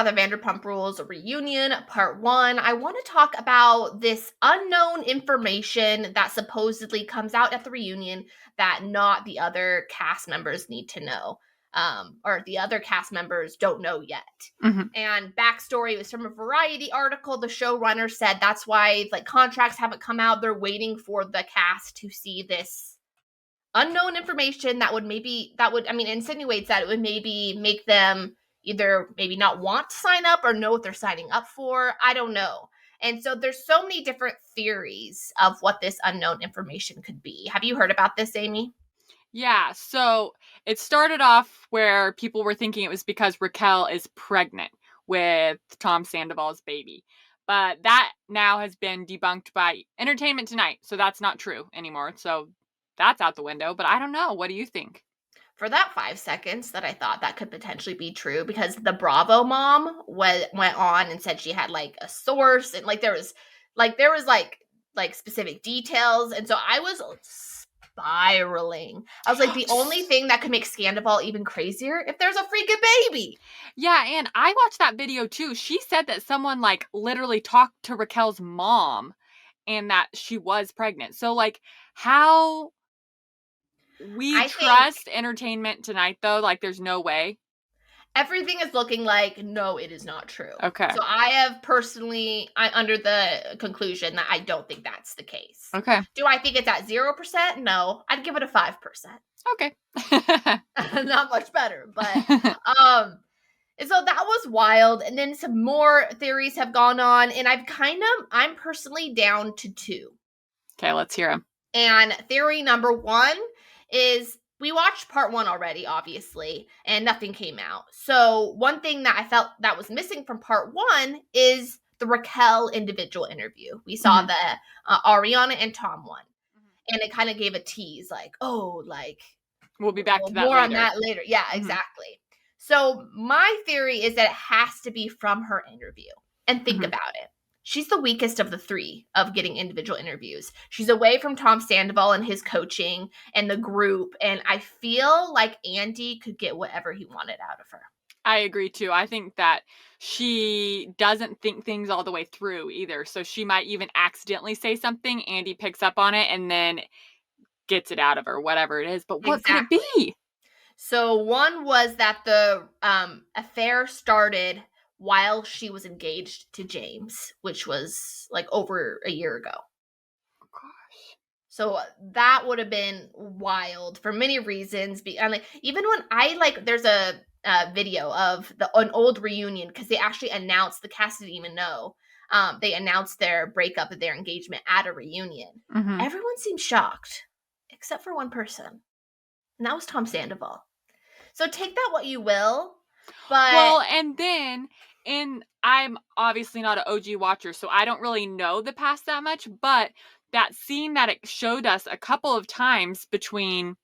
about the Vanderpump Rules reunion, part 1. I want to talk about this unknown information that supposedly comes out at the reunion that not the other cast members need to know. Or the other cast members don't know yet. Mm-hmm. And backstory was from a Variety article. The showrunner said that's why contracts haven't come out. They're waiting for the cast to see this unknown information that insinuates that it would maybe make them either maybe not want to sign up or know what they're signing up for. I don't know. And so there's so many different theories of what this unknown information could be. Have you heard about this, Amy? Yeah, so it started off where people were thinking it was because Raquel is pregnant with Tom Sandoval's baby. But that now has been debunked by Entertainment Tonight, so that's not true anymore. So that's out the window, but I don't know. What do you think? For that 5 seconds that I thought that could potentially be true, because the Bravo mom went on and said she had a source, and there was specific details, and so I was spiraling. I was like, the only thing that could make Scandoval even crazier if there's a freaking baby. Yeah, and I watched that video too. She said that someone literally talked to Raquel's mom and that she was pregnant. So how we trust Entertainment Tonight though, there's no way. Everything is looking like, no, it is not true. Okay. So I have personally, under the conclusion that I don't think that's the case. Okay. Do I think it's at 0%? No. I'd give it a 5%. Okay. Not much better, but and so that was wild. And then some more theories have gone on, and I'm personally down to 2. Okay, let's hear them. And theory number 1 is, we watched part 1 already, obviously, and nothing came out. So one thing that I felt that was missing from part 1 is the Raquel individual interview. We saw the Ariana and Tom one. And it kind of gave a tease, we'll be back to that more later. on that later. Yeah, exactly. So my theory is that it has to be from her interview. And think about it. She's the weakest of the 3 of getting individual interviews. She's away from Tom Sandoval and his coaching and the group. And I feel like Andy could get whatever he wanted out of her. I agree too. I think that she doesn't think things all the way through either. So she might even accidentally say something. Andy picks up on it and then gets it out of her, whatever it is. But what could it be? So one was that the affair started while she was engaged to James, which was over a year ago. Oh, gosh. So that would have been wild for many reasons. And even when there's a video of an old reunion, because they actually announced, the cast didn't even know. They announced their breakup of their engagement at a reunion. Everyone seemed shocked, except for one person. And that was Tom Sandoval. So take that what you will. But And I'm obviously not an OG watcher, so I don't really know the past that much, but that scene that it showed us a couple of times between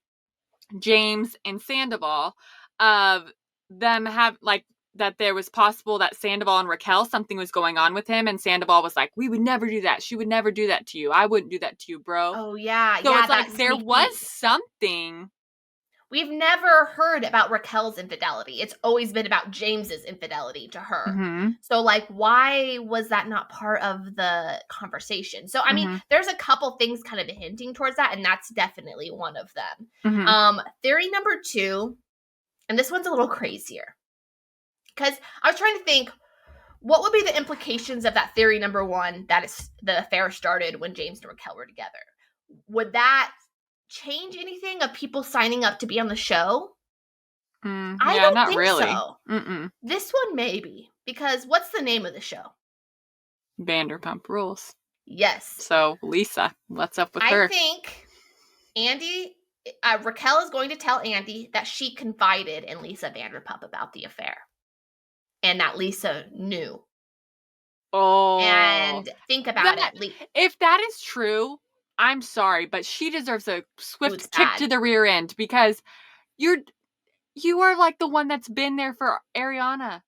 James and Sandoval of them that there was possible that Sandoval and Raquel, something was going on with him, and Sandoval was like, we would never do that. She would never do that to you. I wouldn't do that to you, bro. Oh, yeah. So it's there was something. We've never heard about Raquel's infidelity. It's always been about James's infidelity to her. So, why was that not part of the conversation? So, I mean, there's a couple things kind of hinting towards that, and that's definitely one of them. Theory number 2, and this one's a little crazier, because I was trying to think, what would be the implications of that theory number 1, that is the affair started when James and Raquel were together? Would that change anything of people signing up to be on the show? I don't think really. So. This one maybe, because what's the name of the show? Vanderpump Rules. Yes. So Lisa, what's up with her? I think Raquel is going to tell Andy that she confided in Lisa Vanderpump about the affair, and that Lisa knew. Oh. And think about it. If that is true, I'm sorry, but she deserves a swift kick to the rear end, because you are the one that's been there for Ariana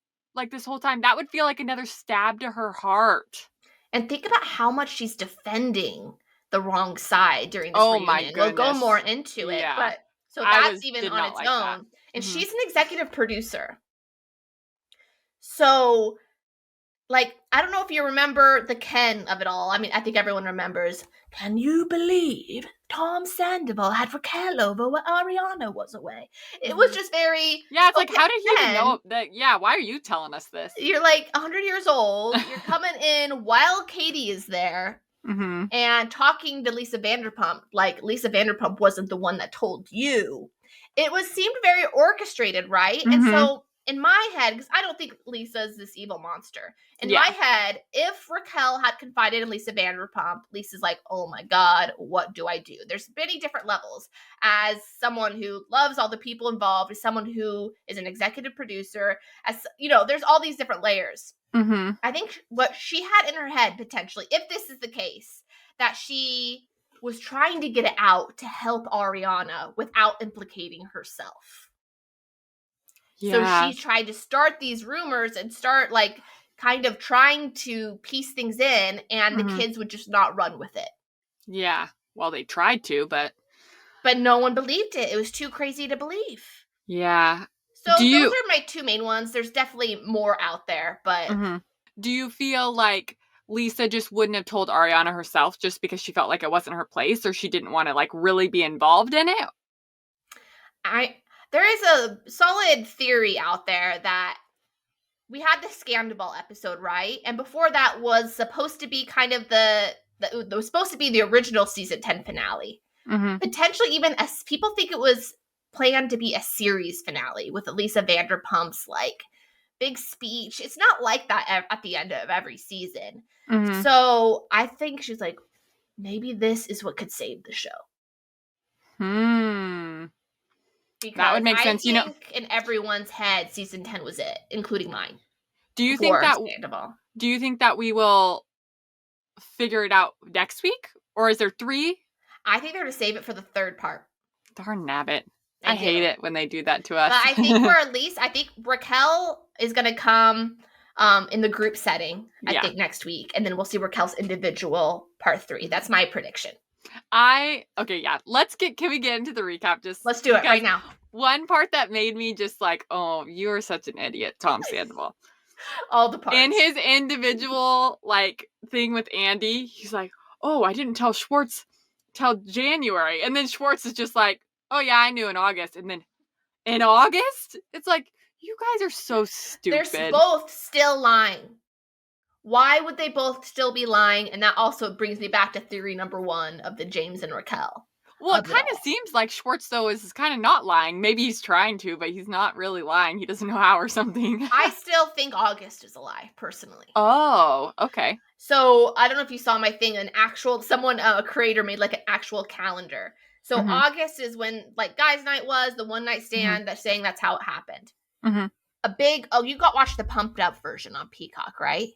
this whole time. That would feel like another stab to her heart. And think about how much she's defending the wrong side during this reunion. My goodness. We'll go more into it. Yeah. So that's even on its own. And she's an executive producer. So, like, I don't know if you remember the Ken of it all. I mean, I think everyone remembers. Can you believe Tom Sandoval had Raquel over while Ariana was away? It was just very... Yeah, it's like, okay, how did he even Ken, know that? Yeah, why are you telling us this? you're like 100 years old. You're coming in while Katie is there. And talking to Lisa Vanderpump, like Lisa Vanderpump wasn't the one that told you. It seemed very orchestrated, right? And so in my head, because I don't think Lisa's this evil monster. In my head, if Raquel had confided in Lisa Vanderpump, Lisa's like, oh my God, what do I do? There's many different levels. As someone who loves all the people involved, as someone who is an executive producer, as there's all these different layers. I think what she had in her head, potentially, if this is the case, that she was trying to get it out to help Ariana without implicating herself. Yeah. So she tried to start these rumors and start, like, kind of trying to piece things in, and the kids would just not run with it. Yeah. Well, they tried to, but no one believed it. It was too crazy to believe. Yeah. So those are my two main ones. There's definitely more out there, but... Do you feel like Lisa just wouldn't have told Ariana herself just because she felt like it wasn't her place, or she didn't want to, like, really be involved in it? There is a solid theory out there that we had the Scandoval episode, right? And before that was supposed to be kind of the was supposed to be the original season 10 finale. Potentially even as people think it was planned to be a series finale with Lisa Vanderpump's, like, big speech. It's not like that at the end of every season. So I think she's like, maybe this is what could save the show. Because that would make sense. I think in everyone's head, season 10 was it, including mine. Do you think that we will figure it out next week, or is there 3? I think they're to save it for the third part. Darn nabbit. I hate it when they do that to us. But I think I think Raquel is going to come in the group setting, I think, next week. And then we'll see Raquel's individual part 3. That's my prediction. Can we get into the recap? Let's do it right now. One part that made me just like, oh, you are such an idiot, Tom Sandoval. All the parts. In his individual, like, thing with Andy, he's like, oh, I didn't tell Schwartz till January. And then Schwartz is just like, oh yeah, I knew in August. And then in August? It's like, you guys are so stupid. They're both still lying. Why would they both still be lying? And that also brings me back to theory number 1 of the James and Raquel. Well, it kind of seems like Schwartz, though, is kind of not lying. Maybe he's trying to, but he's not really lying. He doesn't know how or something. I still think August is a lie, personally. Oh, okay. So, I don't know if you saw my thing, a creator made, like, an actual calendar. So, August is when, like, guys' night was, the one night stand, that's saying that's how it happened. You watched the pumped up version on Peacock, right?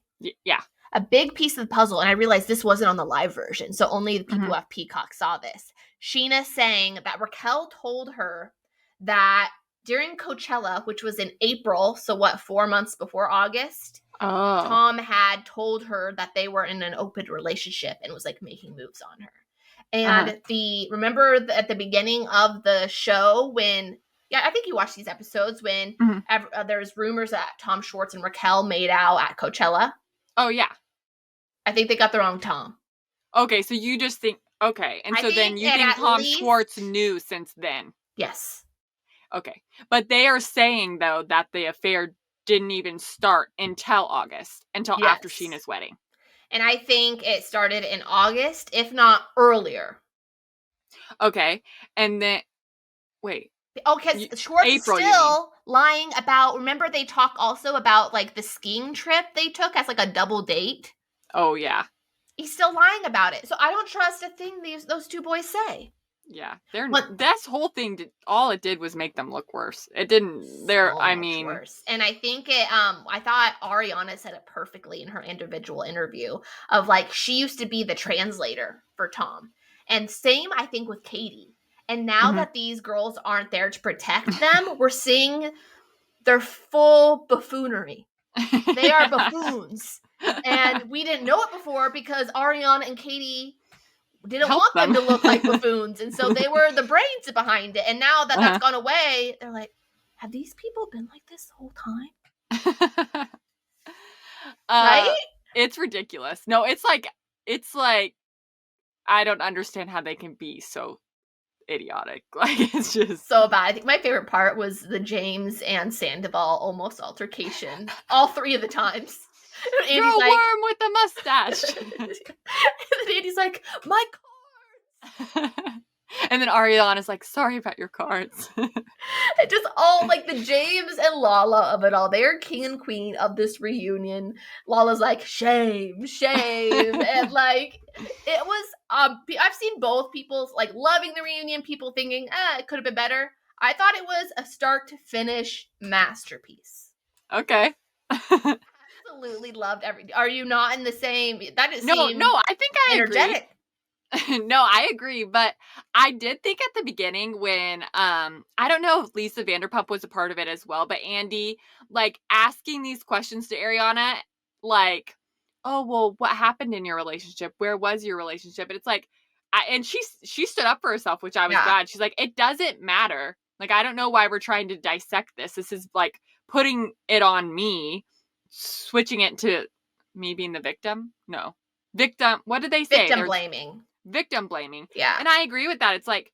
Yeah. A big piece of the puzzle, and I realized this wasn't on the live version, so only the people who have Peacock saw this. Sheena saying that Raquel told her that during Coachella, which was in April, so 4 months before August, Tom had told her that they were in an open relationship and was, like, making moves on her. And remember at the beginning of the show when, I think you watched these episodes when there's rumors that Tom Schwartz and Raquel made out at Coachella. Oh, yeah. I think they got the wrong Tom. Okay, so you just think, okay. And so then you think Tom Schwartz knew since then? Yes. Okay. But they are saying, though, that the affair didn't even start until August, until after Sheena's wedding. And I think it started in August, if not earlier. Okay. And then, wait. Oh, because Schwartz is still lying about, remember they talk also about, like, the skiing trip they took as, like, a double date? Oh, yeah. He's still lying about it. So I don't trust a thing those two boys say. Yeah. This whole thing, all it did was make them look worse. It didn't, worse. And I think I thought Ariana said it perfectly in her individual interview of, like, she used to be the translator for Tom. And same, I think, with Katie. And now that these girls aren't there to protect them, we're seeing their full buffoonery. They are buffoons. And we didn't know it before because Ariana and Katie didn't want them to look like buffoons. And so they were the brains behind it. And now that that's gone away, they're like, have these people been like this the whole time? Right? It's ridiculous. No, it's like I don't understand how they can be so idiotic. Like, it's just So bad. I think my favorite part was the James and Sandoval almost altercation. All 3 of the times. And you're Andy's a like, worm with a mustache. and then Andy's like, my cards. And then Ariana's like, sorry about your cards. Just all like the James and Lala of it all. They're king and queen of this reunion. Lala's like, shame, shame. And like, it was, I've seen both people like loving the reunion, people thinking, it could have been better. I thought it was a start to finish masterpiece. Okay. Absolutely loved everything. Are you not in the same? That just No, seemed I think I energetic. agree. No, I agree, but I did think at the beginning when I don't know if Lisa Vanderpump was a part of it as well, but Andy like asking these questions to Ariana, like, oh well, what happened in your relationship? Where was your relationship? And it's like, and she stood up for herself, which I was glad. She's like, it doesn't matter. Like, I don't know why we're trying to dissect this. This is like putting it on me, switching it to me being the victim. No, victim. What did they say? Victim blaming. Victim blaming. Yeah. And I agree with that. It's like,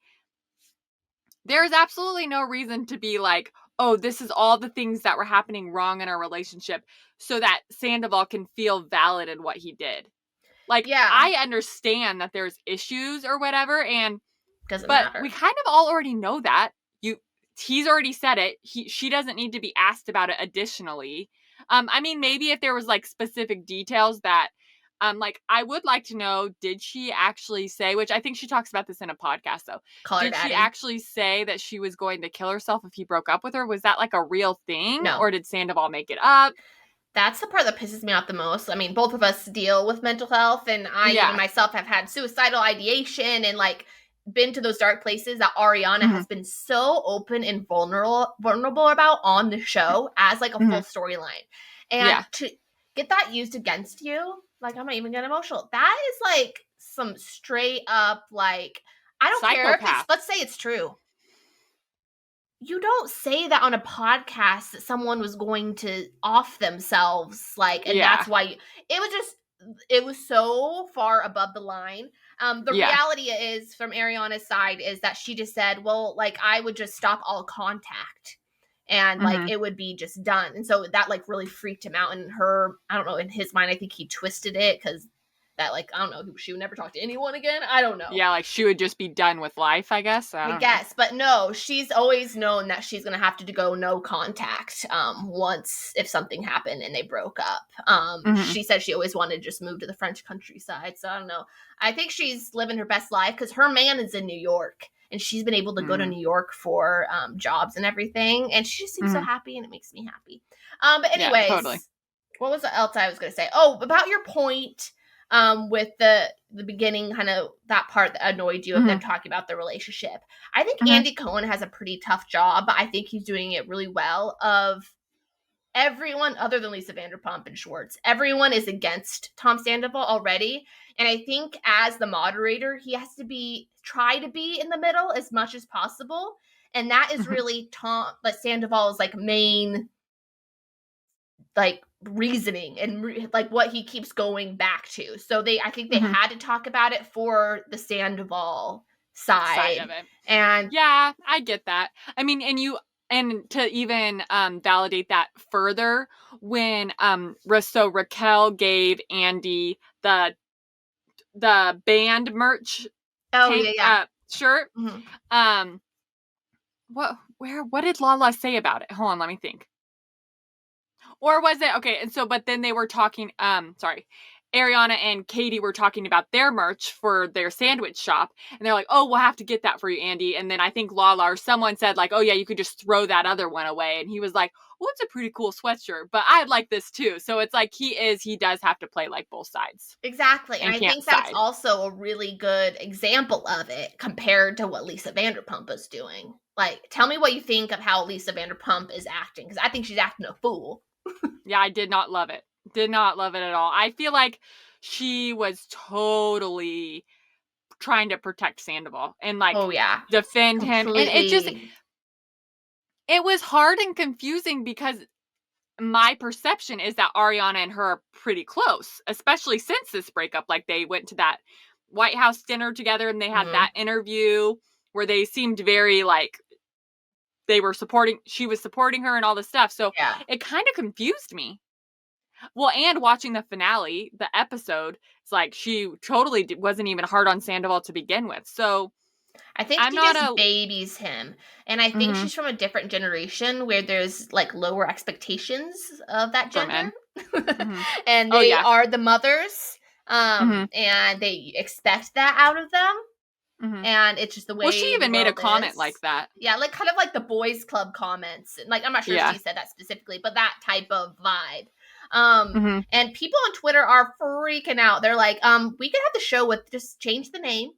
there's absolutely no reason to be like, oh, this is all the things that were happening wrong in our relationship so that Sandoval can feel valid in what he did. Like, I understand that there's issues or whatever, and doesn't but matter. we kind of all already know that. He's already said it. She doesn't need to be asked about it additionally. I mean, maybe if there was like specific details that like, I would like to know, did she actually say, which I think she talks about this in a podcast, though. Did she actually say that she was going to kill herself if he broke up with her? Was that like a real thing? No. Or did Sandoval make it up? That's the part that pisses me off the most. I mean, both of us deal with mental health, and I even myself have had suicidal ideation and like been to those dark places that Ariana has been so open and vulnerable about on the show as like a full storyline. And to get that used against you, like, I'm not even getting emotional. That is like some straight up, like, I don't care if it's, let's say it's true. You don't say that on a podcast that someone was going to off themselves, like, and that's why it was so far above the line. The reality is, from Ariana's side, is that she just said, well, like, I would just stop all contact and like it would be just done. And so that like really freaked him out. And I don't know, in his mind, I think he twisted it because that, like, I don't know, she would never talk to anyone again. I don't know. Yeah, like she would just be done with life, I guess. I guess, but no, she's always known that she's gonna have to go no contact once if something happened and they broke up. She said she always wanted to just move to the French countryside. So I don't know. I think she's living her best life because her man is in New York and she's been able to go to New York for jobs and everything, and she just seems so happy, and it makes me happy. But anyways, totally. What was else I was gonna say? Oh, about your point. With the beginning, kind of that part that annoyed you of them talking about the relationship. I think Andy Cohen has a pretty tough job, but I think he's doing it really well. Of everyone other than Lisa Vanderpump and Schwartz, everyone is against Tom Sandoval already. And I think as the moderator, he has to try to be in the middle as much as possible. And that is really Sandoval's like main like reasoning and like what he keeps going back to. So I think they had to talk about it for the Sandoval side of it. And yeah, I get that. I mean, and to even validate that further, when so Raquel gave Andy the band merch shirt. What did Lala say about it? Hold on, let me think. Or was it okay? And so, but then they were talking. Ariana and Katie were talking about their merch for their sandwich shop, and they're like, "Oh, we'll have to get that for you, Andy." And then I think Lala or someone said like, "Oh yeah, you could just throw that other one away." And he was like, "Well, it's a pretty cool sweatshirt, but I'd like this too." So it's like he does have to play like both sides. Exactly, and I think that's also a really good example of it compared to what Lisa Vanderpump is doing. Like, tell me what you think of how Lisa Vanderpump is acting, because I think she's acting a fool. Yeah, I did not love it. Did not love it at all. I feel like she was totally trying to protect Sandoval and like defend him. And it was hard and confusing because my perception is that Ariana and her are pretty close, especially since this breakup. Like, they went to that White House dinner together and they had that interview where they seemed very like she was supporting her and all this stuff. So it kind of confused me. Well, and watching the finale, the episode, it's like she totally wasn't even hard on Sandoval to begin with. So I think she just babies him. And I think she's from a different generation where there's like lower expectations of that gender. And they are the mothers. And they expect that out of them. And it's just the way. Well, she even made a comment like that. Yeah, like kind of like the boys club comments. Like, I'm not sure if she said that specifically, but that type of vibe. And people on Twitter are freaking out. They're like, we could have the show with just change the name.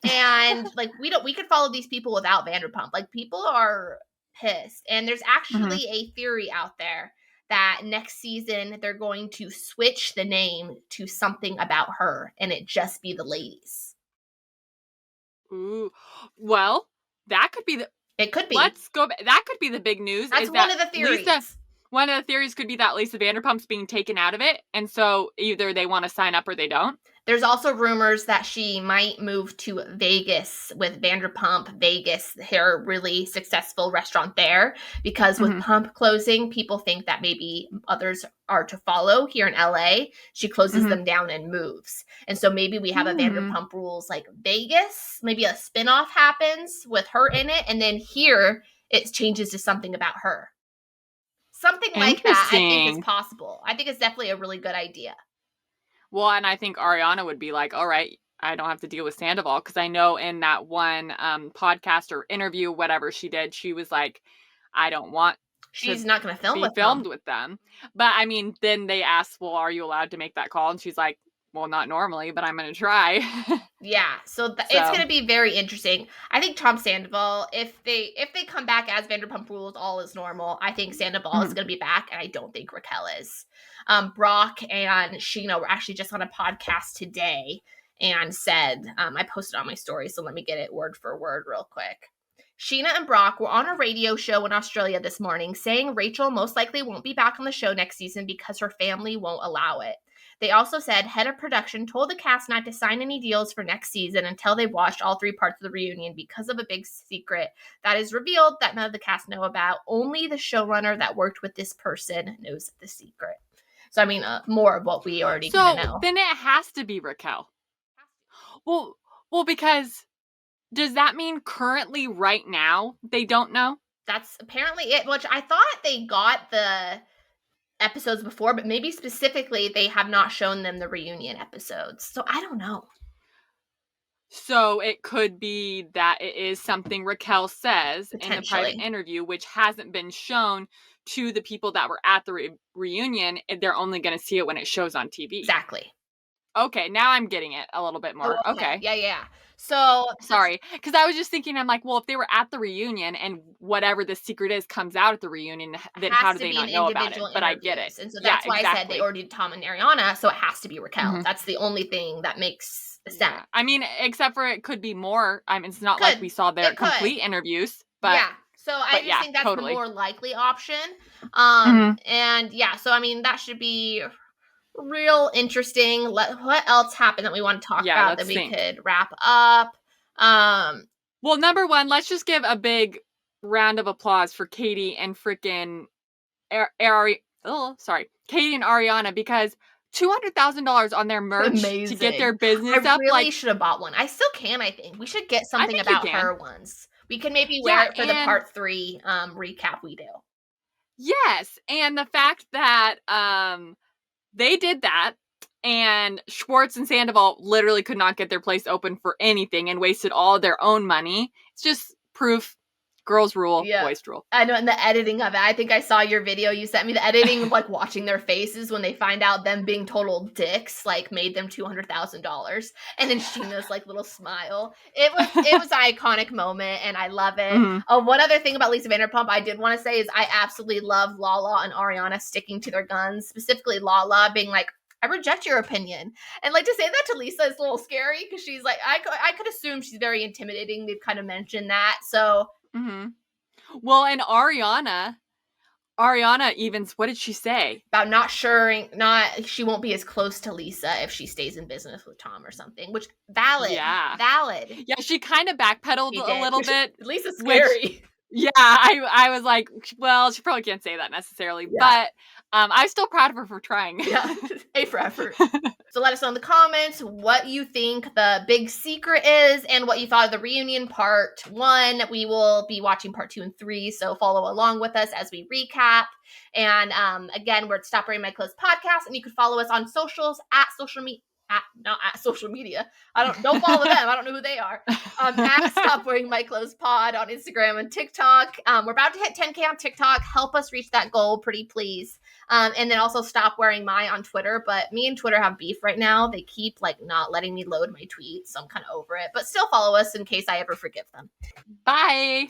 And like, we could follow these people without Vanderpump. Like, people are pissed. And there's actually a theory out there that next season they're going to switch the name to something about her and it just be the ladies. Ooh. Well, that could be it could be. Let's go that could be the big news. That's one of the theories. One of the theories could be that Lisa Vanderpump's being taken out of it, and so either they want to sign up or they don't. There's also rumors that she might move to Vegas with Vanderpump Vegas, her really successful restaurant there, because with Pump closing, people think that maybe others are to follow here in LA. She closes them down and moves. And so maybe we have a Vanderpump Rules like Vegas, maybe a spinoff happens with her in it, and then here it changes to something about her. Something like that, I think, is possible. I think it's definitely a really good idea. Well, and I think Ariana would be like, all right, I don't have to deal with Sandoval, because I know in that one podcast or interview, whatever she did, she was like, I don't want She's not going to film with them. But, I mean, then they asked, well, are you allowed to make that call? And she's like, well, not normally, but I'm going to try. Yeah, so it's going to be very interesting. I think Tom Sandoval, if they come back as Vanderpump Rules, all is normal, I think Sandoval is going to be back, and I don't think Raquel is. Brock and Sheena were actually just on a podcast today and said, I posted on my story, so let me get it word for word real quick. Sheena and Brock were on a radio show in Australia this morning saying Rachel most likely won't be back on the show next season because her family won't allow it. They also said head of production told the cast not to sign any deals for next season until they watched all 3 parts of the reunion because of a big secret that is revealed that none of the cast know about. Only the showrunner that worked with this person knows the secret. So, I mean, more of what we already know. So, then it has to be Raquel. Well, because does that mean currently right now they don't know? That's apparently it, which I thought they got the episodes before, but maybe specifically they have not shown them the reunion episodes. So I don't know. So it could be that it is something Raquel says in the private interview, which hasn't been shown to the people that were at the reunion. They're only going to see it when it shows on TV. Exactly. Okay, now I'm getting it a little bit more. Oh, okay. Yeah. So sorry, because I was just thinking, I'm like, well, if they were at the reunion and whatever the secret is comes out at the reunion, then how do they not know about it? But I get it. And so that's why I said they already did Tom and Ariana, so it has to be Raquel. That's the only thing that makes sense. Yeah. I mean, except for it could be more. I mean, it's not like we saw their complete interviews, but yeah. So I just think that's the more likely option. And yeah, so I mean, that should be real interesting. What else happened that we want to talk about that we could wrap up? Well, number one, let's just give a big round of applause for Katie and freaking Katie and Ariana, because $200,000 on their merch to get their business up. I really should have bought one. I still can, I think. We should get something about her ones. We can maybe wear it for the part 3 recap we do. Yes, and the fact that they did that, and Schwartz and Sandoval literally could not get their place open for anything and wasted all their own money. It's just proof. Girls rule, boys rule. I know, and the editing of it. I think I saw your video. You sent me the editing of like watching their faces when they find out them being total dicks, like made them $200,000. And then Sheena's like little smile. It was an iconic moment, and I love it. One other thing about Lisa Vanderpump I did want to say is I absolutely love Lala and Ariana sticking to their guns. Specifically, Lala being like, I reject your opinion. And like to say that to Lisa is a little scary because she's like, I could assume she's very intimidating. They've kind of mentioned that. So. Well, and Ariana Ariana evens, what did she say? About she won't be as close to Lisa if she stays in business with Tom or something, which valid. Yeah, she kind of backpedaled a little bit. Lisa's scary. Yeah, I was like, well, she probably can't say that necessarily, but I'm still proud of her for trying. Yeah, A for effort. So let us know in the comments what you think the big secret is and what you thought of the reunion part 1. We will be watching part 2 and 3, so follow along with us as we recap. And again, we're at Stop Wearing My Clothes podcast, and you can follow us on socials at social media. Not at social media. Don't follow them. I don't know who they are. At Stop Wearing My Clothes Pod on Instagram and TikTok. We're about to hit 10K on TikTok. Help us reach that goal, pretty please. And then also Stop Wearing My on Twitter. But me and Twitter have beef right now. They keep not letting me load my tweets, so I'm kind of over it. But still follow us in case I ever forget them. Bye.